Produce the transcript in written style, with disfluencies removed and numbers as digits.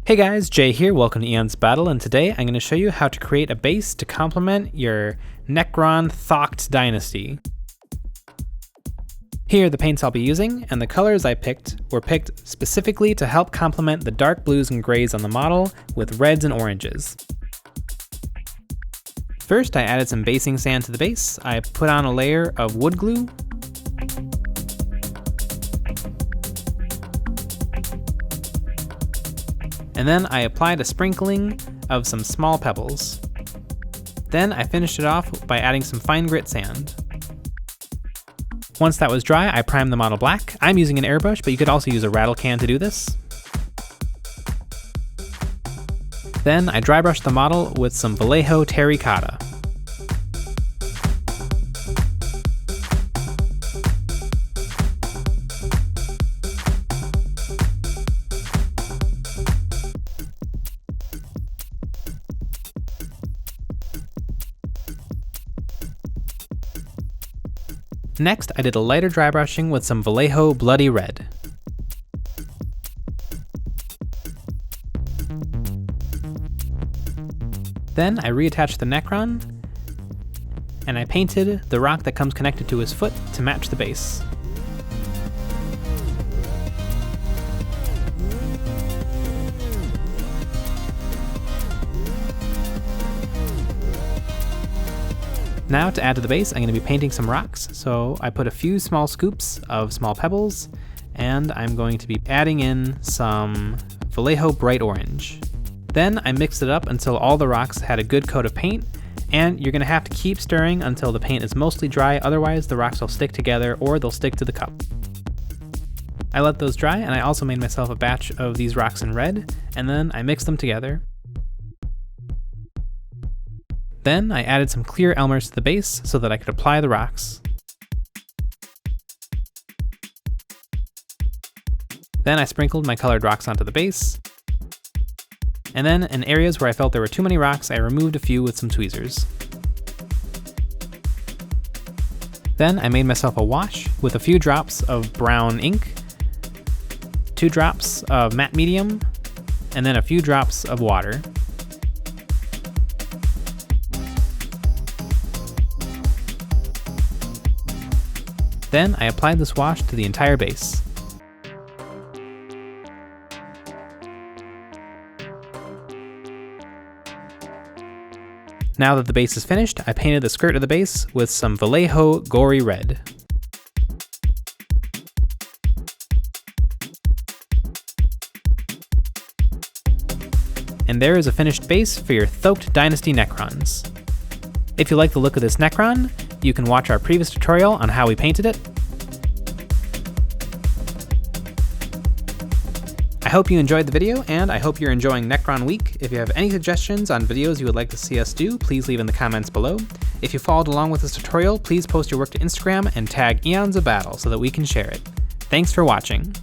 Hey guys, Jay here, welcome to EonsOfBattle, and today I'm going to show you how to create a base to complement your Necron THOKT Dynasty. Here are the paints I'll be using, and the colors I picked were picked specifically to help complement the dark blues and grays on the model with reds and oranges. First, I added some basing sand to the base. I put on a layer of wood glue, and then I applied a sprinkling of some small pebbles. Then I finished it off by adding some fine grit sand. Once that was dry, I primed the model black. I'm using an airbrush, but you could also use a rattle can to do this. Then I dry brushed the model with some Vallejo terracotta. Next, I did a lighter dry brushing with some Vallejo Bloody Red. Then I reattached the Necron, and I painted the rock that comes connected to his foot to match the base. Now to add to the base, I'm going to be painting some rocks, so I put a few small scoops of small pebbles, and I'm going to be adding in some Vallejo Bright Orange. Then I mixed it up until all the rocks had a good coat of paint, and you're going to have to keep stirring until the paint is mostly dry, otherwise the rocks will stick together or they'll stick to the cup. I let those dry, and I also made myself a batch of these rocks in red, and then I mixed them together. Then I added some clear Elmers to the base so that I could apply the rocks. Then I sprinkled my colored rocks onto the base. And then in areas where I felt there were too many rocks, I removed a few with some tweezers. Then I made myself a wash with a few drops of brown ink, 2 drops of matte medium, and then a few drops of water. Then I applied this wash to the entire base. Now that the base is finished, I painted the skirt of the base with some Vallejo Gory Red. And there is a finished base for your THOKT Dynasty Necrons. If you like the look of this Necron, you can watch our previous tutorial on how we painted it. I hope you enjoyed the video, and I hope you're enjoying Necron Week. If you have any suggestions on videos you would like to see us do, please leave in the comments below. If you followed along with this tutorial, please post your work to Instagram and tag EonsOfBattle so that we can share it. Thanks for watching.